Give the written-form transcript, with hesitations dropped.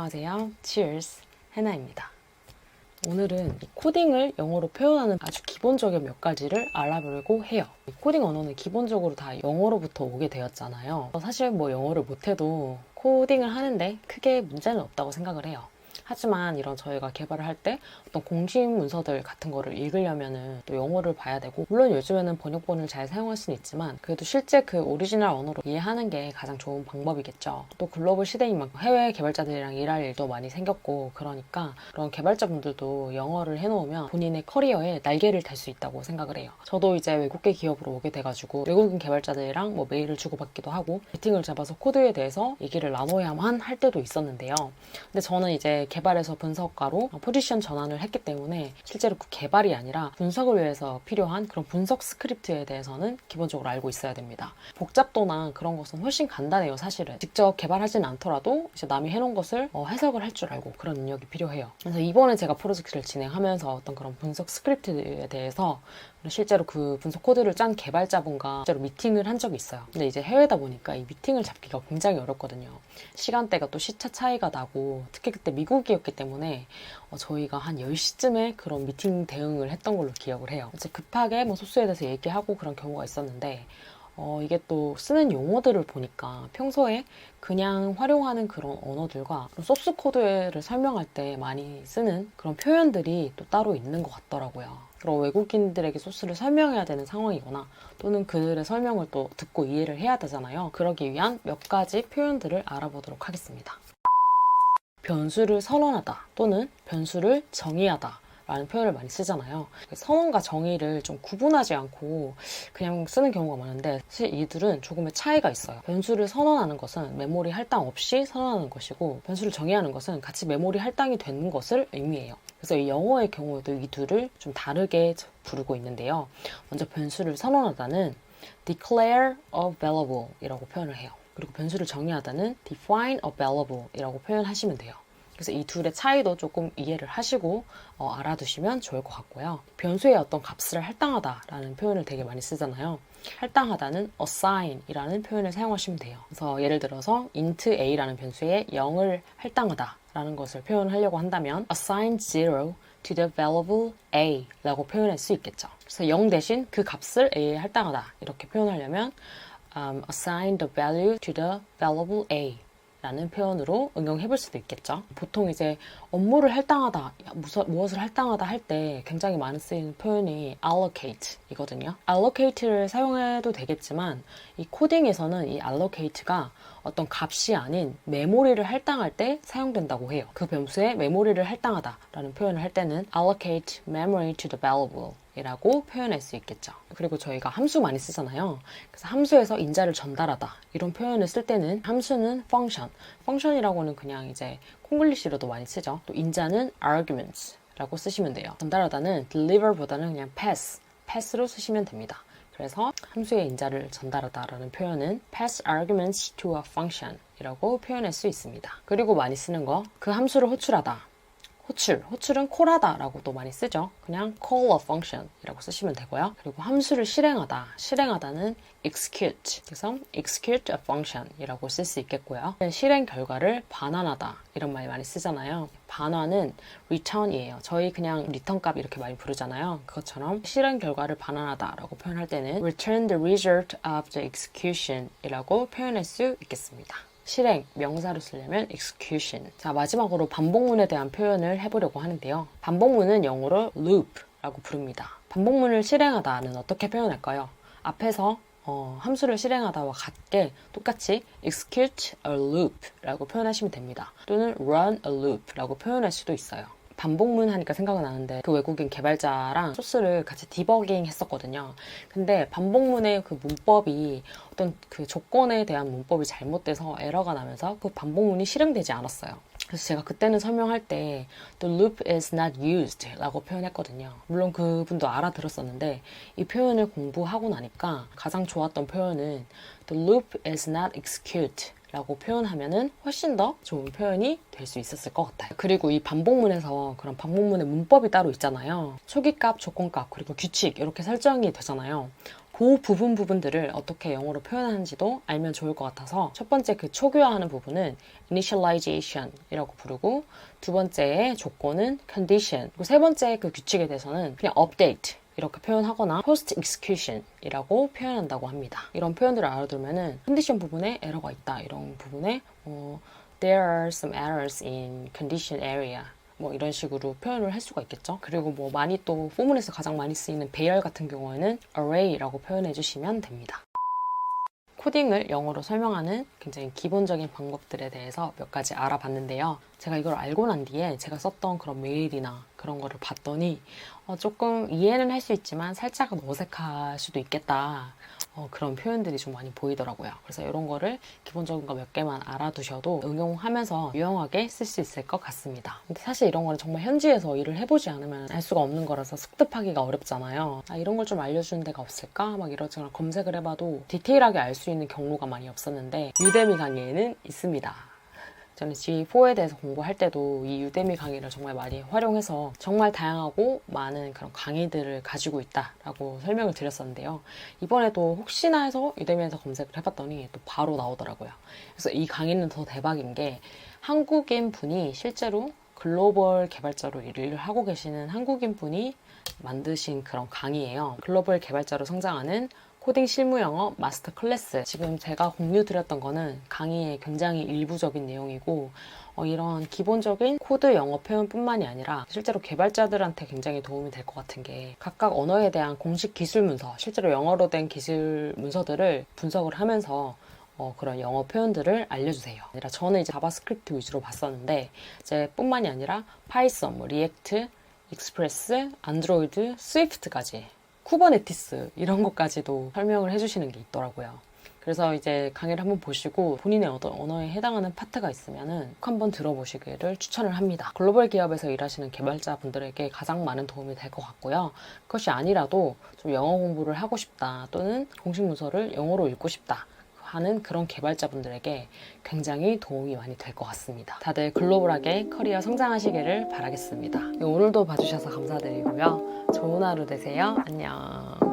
안녕하세요. Cheers! 해나입니다. 오늘은 코딩을 영어로 표현하는 아주 기본적인 몇 가지를 알아보려고 해요. 코딩 언어는 기본적으로 다 영어로부터 오게 되었잖아요. 사실 영어를 못해도 코딩을 하는데 크게 문제는 없다고 생각을 해요. 하지만 이런 저희가 개발을 할 때 어떤 공식 문서들 같은 거를 읽으려면은 또 영어를 봐야 되고, 물론 요즘에는 번역본을 잘 사용할 수는 있지만 그래도 실제 그 오리지널 언어로 이해하는 게 가장 좋은 방법이겠죠. 또 글로벌 시대인 만큼 해외 개발자들이랑 일할 일도 많이 생겼고, 그러니까 그런 개발자분들도 영어를 해놓으면 본인의 커리어에 날개를 달 수 있다고 생각을 해요. 저도 이제 외국계 기업으로 오게 돼가지고 외국인 개발자들이랑 메일을 주고받기도 하고 미팅을 잡아서 코드에 대해서 얘기를 나눠야만 할 때도 있었는데요. 근데 저는 이제 개발에서 분석가로 포지션 전환을 했기 때문에 실제로 그 개발이 아니라 분석을 위해서 필요한 그런 분석 스크립트에 대해서는 기본적으로 알고 있어야 됩니다. 복잡도나 그런 것은 훨씬 간단해요, 사실은. 직접 개발하진 않더라도 이제 남이 해놓은 것을 해석을 할 줄 알고 그런 능력이 필요해요. 그래서 이번에 제가 프로젝트를 진행하면서 어떤 그런 분석 스크립트에 대해서 실제로 그 분석 코드를 짠 개발자분과 실제로 미팅을 한 적이 있어요. 근데 이제 해외다 보니까 이 미팅을 잡기가 굉장히 어렵거든요. 시간대가 또 시차 차이가 나고, 특히 그때 미국이었기 때문에 저희가 한 10시쯤에 그런 미팅 대응을 했던 걸로 기억을 해요. 이제 급하게 소스에 대해서 얘기하고 그런 경우가 있었는데, 이게 또 쓰는 용어들을 보니까 평소에 그냥 활용하는 그런 언어들과 소스 코드를 설명할 때 많이 쓰는 그런 표현들이 또 따로 있는 것 같더라고요. 그럼 외국인들에게 소스를 설명해야 되는 상황이거나 또는 그들의 설명을 또 듣고 이해를 해야 되잖아요. 그러기 위한 몇 가지 표현들을 알아보도록 하겠습니다. 변수를 선언하다 또는 변수를 정의하다 라는 표현을 많이 쓰잖아요. 선언과 정의를 좀 구분하지 않고 그냥 쓰는 경우가 많은데, 사실 이들은 조금의 차이가 있어요. 변수를 선언하는 것은 메모리 할당 없이 선언하는 것이고, 변수를 정의하는 것은 같이 메모리 할당이 되는 것을 의미해요. 그래서 이 영어의 경우에도 이 둘을 좀 다르게 부르고 있는데요. 먼저 변수를 선언하다는 declare available 이라고 표현을 해요. 그리고 변수를 정의하다는 define available 이라고 표현하시면 돼요. 그래서 이 둘의 차이도 조금 이해를 하시고 알아두시면 좋을 것 같고요. 변수의 어떤 값을 할당하다라는 표현을 되게 많이 쓰잖아요. 할당하다는 assign 이라는 표현을 사용하시면 돼요. 그래서 예를 들어서 int a라는 변수에 0을 할당하다 라는 것을 표현하려고 한다면 assign 0 to the variable a 라고 표현할 수 있겠죠. 그래서 0 대신 그 값을 a에 할당하다 이렇게 표현하려면 assign the value to the variable a 라는 표현으로 응용해 볼 수도 있겠죠. 보통 이제 업무를 할당하다, 무엇을 할당하다 할 때 굉장히 많이 쓰이는 표현이 allocate 이거든요. allocate를 사용해도 되겠지만 이 코딩에서는 이 allocate가 어떤 값이 아닌 메모리를 할당할 때 사용된다고 해요. 그 변수에 메모리를 할당하다 라는 표현을 할 때는 allocate memory to the variable 이라고 표현할 수 있겠죠. 그리고 저희가 함수 많이 쓰잖아요. 그래서 함수에서 인자를 전달하다 이런 표현을 쓸 때는 함수는 function, function이라고는 그냥 이제 콩글리시로도 많이 쓰죠. 또 인자는 arguments 라고 쓰시면 돼요. 전달하다는 deliver보다는 그냥 pass로 쓰시면 됩니다. 그래서 함수의 인자를 전달하다라는 표현은 pass arguments to a function 이라고 표현할 수 있습니다. 그리고 많이 쓰는 거, 그 함수를 호출하다. 호출은 call하다 라고도 많이 쓰죠. 그냥 call a function 이라고 쓰시면 되고요. 그리고 함수를 실행하다는 execute, 그래서 execute a function 이라고 쓸 수 있겠고요. 실행 결과를 반환하다 이런 말 많이 쓰잖아요. 반환은 return이에요. 저희 그냥 return 값 이렇게 많이 부르잖아요. 그것처럼 실행 결과를 반환하다 라고 표현할 때는 return the result of the execution 이라고 표현할 수 있겠습니다. 실행, 명사로 쓰려면 execution. 자, 마지막으로 반복문에 대한 표현을 해보려고 하는데요. 반복문은 영어로 loop라고 부릅니다. 반복문을 실행하다는 어떻게 표현할까요? 앞에서 함수를 실행하다와 같게 똑같이 execute a loop라고 표현하시면 됩니다. 또는 run a loop라고 표현할 수도 있어요. 반복문 하니까 생각은 나는데, 그 외국인 개발자랑 소스를 같이 디버깅 했었거든요. 근데 반복문의 그 문법이 어떤 그 조건에 대한 문법이 잘못돼서 에러가 나면서 그 반복문이 실행되지 않았어요. 그래서 제가 그때는 설명할 때 the loop is not used 라고 표현했거든요. 물론 그분도 알아들었었는데 이 표현을 공부하고 나니까 가장 좋았던 표현은 the loop is not execute 라고 표현하면은 훨씬 더 좋은 표현이 될 수 있었을 것 같아요. 그리고 이 반복문에서 그런 반복문의 문법이 따로 있잖아요. 초기값, 조건값, 그리고 규칙 이렇게 설정이 되잖아요. 그 부분들을 어떻게 영어로 표현하는지도 알면 좋을 것 같아서 첫 번째 그 초기화하는 부분은 initialization이라고 부르고 두 번째의 조건은 condition 그리고 세 번째 그 규칙에 대해서는 그냥 update 이렇게 표현하거나 post execution이라고 표현한다고 합니다. 이런 표현들을 알아두면은 컨디션 부분에 에러가 있다 이런 부분에 there are some errors in condition area 뭐 이런 식으로 표현을 할 수가 있겠죠. 그리고 뭐 많이 또 포문에서 가장 많이 쓰이는 배열 같은 경우에는 array라고 표현해 주시면 됩니다. 코딩을 영어로 설명하는 굉장히 기본적인 방법들에 대해서 몇 가지 알아봤는데요. 제가 이걸 알고 난 뒤에 제가 썼던 그런 메일이나 그런 거를 봤더니 조금 이해는 할 수 있지만 살짝은 어색할 수도 있겠다. 그런 표현들이 좀 많이 보이더라고요. 그래서 이런 거를 기본적인 거 몇 개만 알아두셔도 응용하면서 유용하게 쓸 수 있을 것 같습니다. 근데 사실 이런 거는 정말 현지에서 일을 해보지 않으면 알 수가 없는 거라서 습득하기가 어렵잖아요. 이런 걸 좀 알려주는 데가 없을까? 막 이러저러 검색을 해봐도 디테일하게 알 수 있는 경로가 많이 없었는데 유데미 강의에는 있습니다. 저는 G4에 대해서 공부할 때도 이 유데미 강의를 정말 많이 활용해서 정말 다양하고 많은 그런 강의들을 가지고 있다라고 설명을 드렸었는데요. 이번에도 혹시나 해서 유데미에서 검색을 해봤더니 또 바로 나오더라고요. 그래서 이 강의는 더 대박인 게 한국인 분이 실제로 글로벌 개발자로 일을 하고 계시는 한국인 분이 만드신 그런 강의예요. 글로벌 개발자로 성장하는 코딩 실무 영어 마스터 클래스. 지금 제가 공유 드렸던 거는 강의의 굉장히 일부적인 내용이고 이런 기본적인 코드 영어 표현뿐만이 아니라 실제로 개발자들한테 굉장히 도움이 될 것 같은 게 각각 언어에 대한 공식 기술 문서, 실제로 영어로 된 기술 문서들을 분석을 하면서 그런 영어 표현들을 알려주세요. 아니라 저는 이제 자바스크립트 위주로 봤었는데 이제 뿐만이 아니라 파이썬, 리액트, 익스프레스, 안드로이드, 스위프트까지 쿠버네티스 이런 것까지도 설명을 해주시는 게 있더라고요. 그래서 이제 강의를 한번 보시고 본인의 어떤 언어에 해당하는 파트가 있으면은 꼭 한번 들어보시기를 추천을 합니다. 글로벌 기업에서 일하시는 개발자분들에게 가장 많은 도움이 될 것 같고요. 그것이 아니라도 좀 영어 공부를 하고 싶다 또는 공식 문서를 영어로 읽고 싶다 하는 그런 개발자분들에게 굉장히 도움이 많이 될 것 같습니다. 다들 글로벌하게 커리어 성장하시기를 바라겠습니다. 오늘도 봐주셔서 감사드리고요. 좋은 하루 되세요. 안녕.